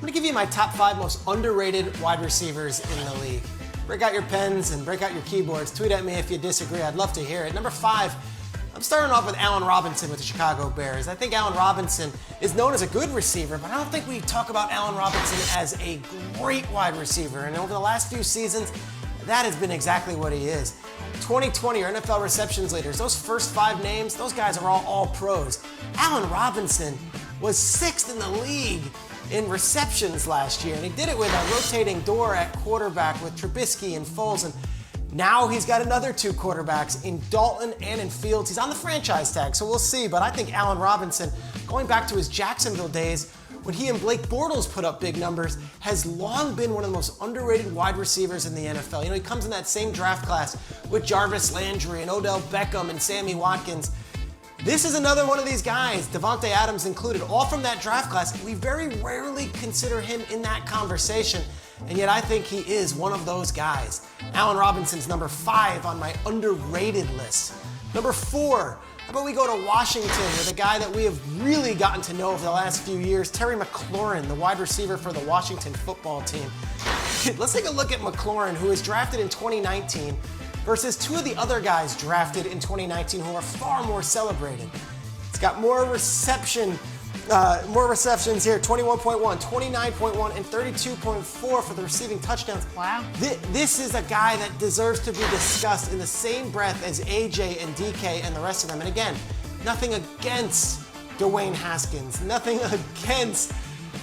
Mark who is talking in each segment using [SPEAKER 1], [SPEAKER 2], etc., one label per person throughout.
[SPEAKER 1] going to give you my top 5 most underrated wide receivers in the league. Break out your pens and break out your keyboards. Tweet at me if you disagree. I'd love to hear it. Number 5, I'm starting off with Allen Robinson with the Chicago Bears. I think Allen Robinson is known as a good receiver, but I don't think we talk about Allen Robinson as a great wide receiver. And over the last few seasons, that has been exactly what he is. 2020 are NFL receptions leaders. Those first 5 names, those guys are all pros. Allen Robinson was 6th in the league in receptions last year, and he did it with a rotating door at quarterback with Trubisky and Foles, and now he's got another 2 quarterbacks in Dalton and in Fields. He's on the franchise tag, so we'll see, but I think Allen Robinson, going back to his Jacksonville days, when he and Blake Bortles put up big numbers, has long been one of the most underrated wide receivers in the NFL. You know, he comes in that same draft class with Jarvis Landry and Odell Beckham and Sammy Watkins. This is another one of these guys, Davante Adams included, all from that draft class. We very rarely consider him in that conversation, and yet I think he is one of those guys. Allen Robinson's number 5 on my underrated list. Number 4, how about we go to Washington with a guy that we have really gotten to know over the last few years, Terry McLaurin, the wide receiver for the Washington football team. Let's take a look at McLaurin, who was drafted in 2019, versus 2 of the other guys drafted in 2019 who are far more celebrated. It's got more receptions here, 21.1, 29.1, and 32.4 for the receiving touchdowns.
[SPEAKER 2] Wow.
[SPEAKER 1] This is a guy that deserves to be discussed in the same breath as AJ and DK and the rest of them. And again, nothing against Dwayne Haskins, nothing against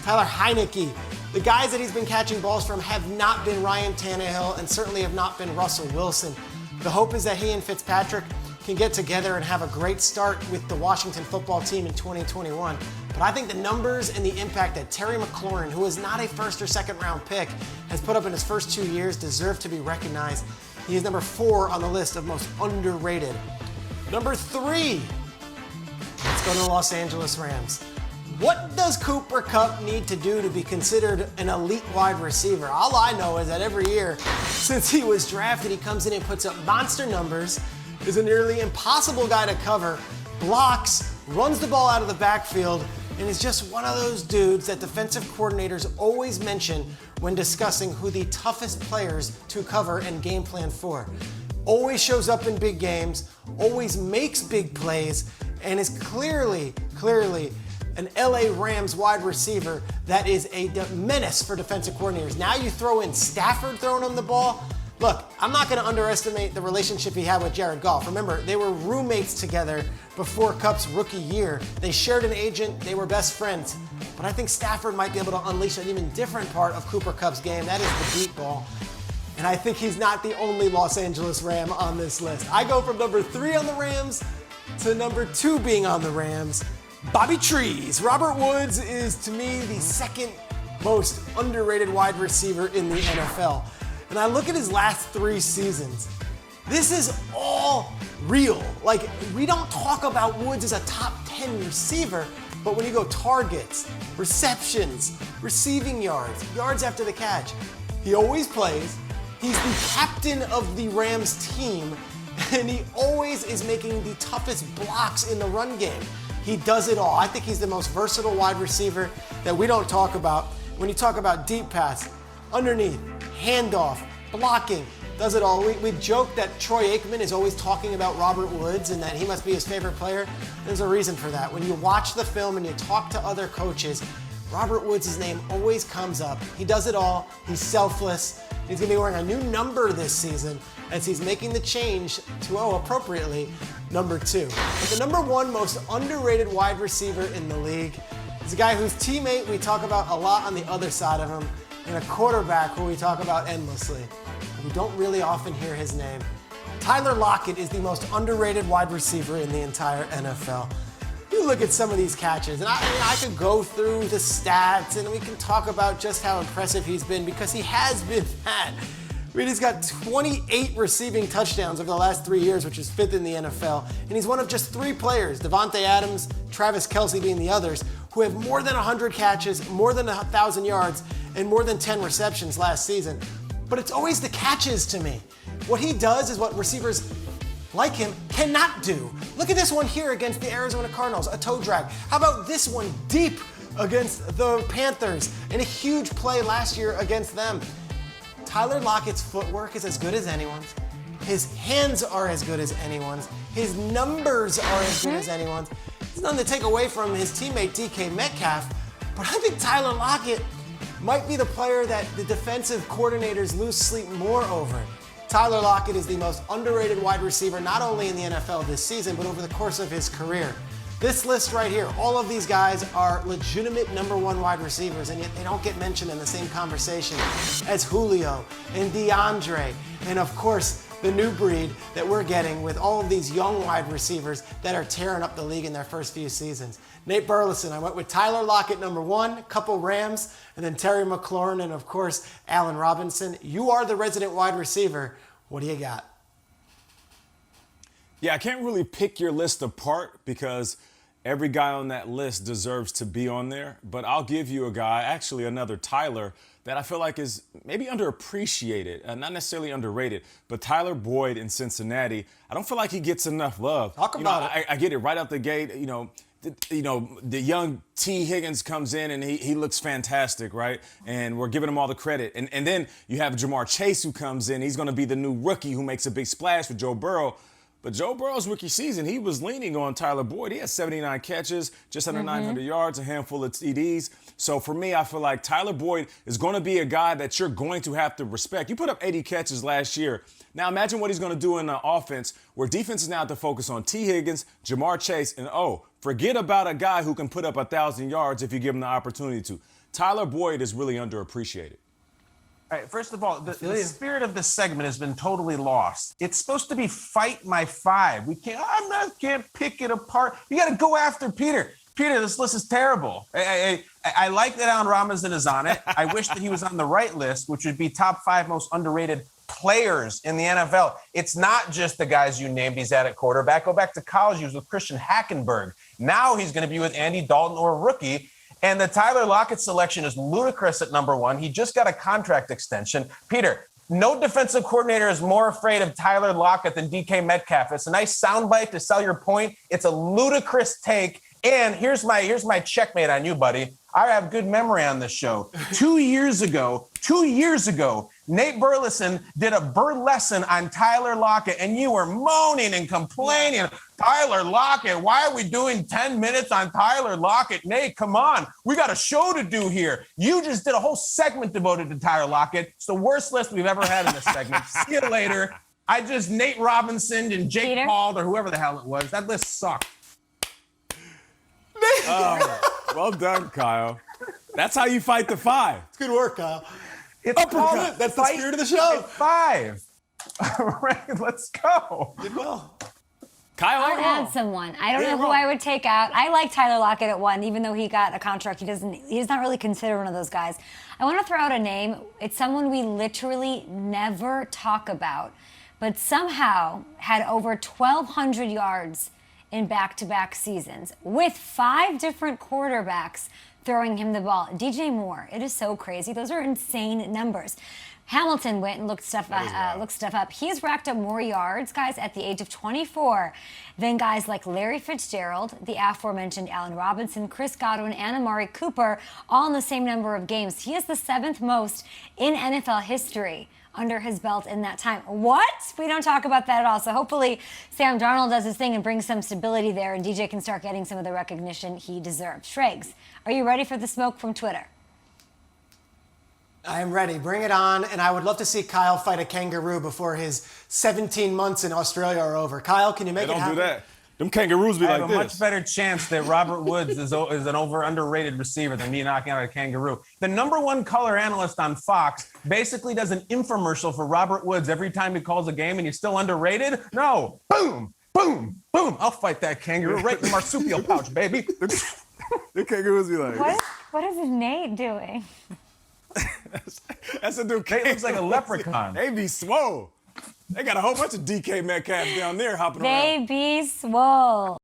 [SPEAKER 1] Tyler Heineke. The guys that he's been catching balls from have not been Ryan Tannehill and certainly have not been Russell Wilson. The hope is that he and Fitzpatrick can get together and have a great start with the Washington football team in 2021. But I think the numbers and the impact that Terry McLaurin, who is not a first or second round pick, has put up in his first 2 years deserve to be recognized. He is number 4 on the list of most underrated. Number 3, let's go to the Los Angeles Rams. What does Cooper Kupp need to do to be considered an elite wide receiver? All I know is that every year since he was drafted, he comes in and puts up monster numbers, is a nearly impossible guy to cover, blocks, runs the ball out of the backfield, and is just one of those dudes that defensive coordinators always mention when discussing who the toughest players to cover and game plan for. Always shows up in big games, always makes big plays, and is clearly an LA Rams wide receiver that is a menace for defensive coordinators. Now you throw in Stafford throwing him the ball. Look, I'm not going to underestimate the relationship he had with Jared Goff. Remember, they were roommates together before Kupp's rookie year. They shared an agent, they were best friends. But I think Stafford might be able to unleash an even different part of Cooper Kupp's game. That is the deep ball. And I think he's not the only Los Angeles Ram on this list. I go from number 3 on the Rams to number 2 being on the Rams. Bobby Trees. Robert Woods is, to me, the 2nd most underrated wide receiver in the NFL. And I look at his last 3 seasons. This is all real. Like, we don't talk about Woods as a top 10 receiver, but when you go targets, receptions, receiving yards, yards after the catch, he always plays. He's the captain of the Rams team, and he always is making the toughest blocks in the run game. He does it all. I think he's the most versatile wide receiver that we don't talk about. When you talk about deep pass, underneath, handoff, blocking, does it all. We joke that Troy Aikman is always talking about Robert Woods and that he must be his favorite player. There's a reason for that. When you watch the film and you talk to other coaches, Robert Woods' name always comes up. He does it all. He's selfless. He's going to be wearing a new number this season as he's making the change to, appropriately, number 2. But the number 1 most underrated wide receiver in the league is a guy whose teammate we talk about a lot on the other side of him, and a quarterback who we talk about endlessly. We don't really often hear his name. Tyler Lockett is the most underrated wide receiver in the entire NFL. You look at some of these catches, and I could go through the stats, and we can talk about just how impressive he's been, because he has been that. I mean, he's got 28 receiving touchdowns over the last 3 years, which is 5th in the NFL, and he's one of just 3 players, Davante Adams, Travis Kelce being the others, who have more than 100 catches, more than 1,000 yards, and more than 10 receptions last season. But it's always the catches to me. What he does is what receivers like him cannot do. Look at this one here against the Arizona Cardinals, a toe drag. How about this one deep against the Panthers in a huge play last year against them. Tyler Lockett's footwork is as good as anyone's. His hands are as good as anyone's. His numbers are as good as anyone's. There's nothing to take away from his teammate DK Metcalf, but I think Tyler Lockett might be the player that the defensive coordinators lose sleep more over. Tyler Lockett is the most underrated wide receiver, not only in the NFL this season, but over the course of his career. This list right here, all of these guys are legitimate #1 wide receivers, and yet they don't get mentioned in the same conversation as Julio and DeAndre, and of course, the new breed that we're getting with all of these young wide receivers that are tearing up the league in their first few seasons. Nate Burleson, I went with Tyler Lockett #1, couple Rams, and then Terry McLaurin, and of course, Allen Robinson. You are the resident wide receiver. What do you got?
[SPEAKER 2] Yeah, I can't really pick your list apart because every guy on that list deserves to be on there. But I'll give you a guy, actually another Tyler, that I feel like is maybe underappreciated, not necessarily underrated, but Tyler Boyd in Cincinnati. I don't feel like he gets enough love.
[SPEAKER 1] Talk about it.
[SPEAKER 2] I get it right out the gate. The young T. Higgins comes in and he looks fantastic, right? And we're giving him all the credit. And then you have Jamar Chase who comes in. He's going to be the new rookie who makes a big splash for Joe Burrow. But Joe Burrow's rookie season, he was leaning on Tyler Boyd. He had 79 catches, just under 900 yards, a handful of TDs. So for me, I feel like Tyler Boyd is going to be a guy that you're going to have to respect. You put up 80 catches last year. Now imagine what he's going to do in the offense where defense is now to focus on T. Higgins, Jamar Chase, and forget about a guy who can put up 1,000 yards if you give him the opportunity to. Tyler Boyd is really underappreciated.
[SPEAKER 3] All right, first of all, the spirit of this segment has been totally lost. It's supposed to be fight my five. We can't pick it apart. You got to go after Peter. Peter, this list is terrible. I like that Allen Robinson is on it. I wish that he was on the right list, which would be top 5 most underrated players in the NFL. It's not just the guys you named he's at quarterback. Go back to college. He was with Christian Hackenberg. Now he's going to be with Andy Dalton or a rookie. And the Tyler Lockett selection is ludicrous at #1. He just got a contract extension. Peter, no defensive coordinator is more afraid of Tyler Lockett than DK Metcalf. It's a nice soundbite to sell your point. It's a ludicrous take. And here's my checkmate on you, buddy. I have good memory on this show. 2 years ago, Nate Burleson did a burlesque on Tyler Lockett, and you were moaning and complaining. Tyler Lockett, why are we doing 10 minutes on Tyler Lockett? Nate, come on. We got a show to do here. You just did a whole segment devoted to Tyler Lockett. It's the worst list we've ever had in this segment. See you later. Nate Robinson and Jake Paul or whoever the hell it was. That list sucked.
[SPEAKER 2] Well done, Kyle. That's how you fight the 5.
[SPEAKER 1] It's good work, Kyle.
[SPEAKER 3] It's
[SPEAKER 1] Uppercut. That's the spirit of the show.
[SPEAKER 3] 5. All right, let's go.
[SPEAKER 1] Did well.
[SPEAKER 2] Kyle,
[SPEAKER 4] I'll add someone. I don't know who I would take out. I like Tyler Lockett at 1, even though he got a contract. He's not really considered one of those guys. I want to throw out a name. It's someone we literally never talk about, but somehow had over 1,200 yards in back-to-back seasons with 5 different quarterbacks throwing him the ball. DJ Moore. It is so crazy. Those are insane numbers. Hamilton went and looked stuff up. He's racked up more yards, guys, at the age of 24 than guys like Larry Fitzgerald, the aforementioned Allen Robinson, Chris Godwin, and Amari Cooper, all in the same number of games. He is the 7th most in NFL history under his belt in that time. What? We don't talk about that at all. So hopefully Sam Darnold does his thing and brings some stability there, and DJ can start getting some of the recognition he deserves. Shregs, are you ready for the smoke from Twitter?
[SPEAKER 1] I am ready. Bring it on. And I would love to see Kyle fight a kangaroo before his 17 months in Australia are over. Kyle, can you make it happen?
[SPEAKER 2] Don't do that. Them kangaroos be
[SPEAKER 3] I
[SPEAKER 2] like
[SPEAKER 3] have
[SPEAKER 2] this.
[SPEAKER 3] a much better chance that Robert Woods is an underrated receiver than me knocking out a kangaroo. The #1 color analyst on Fox basically does an infomercial for Robert Woods every time he calls a game, and he's still underrated? No. Boom, boom, boom. I'll fight that kangaroo right in the marsupial pouch, baby.
[SPEAKER 2] The kangaroos be like,
[SPEAKER 4] What is Nate doing?
[SPEAKER 2] That's a dude.
[SPEAKER 3] Nate looks like a leprechaun.
[SPEAKER 2] They be swole. They got a whole bunch of DK Metcalf down there hopping around.
[SPEAKER 4] They be swole.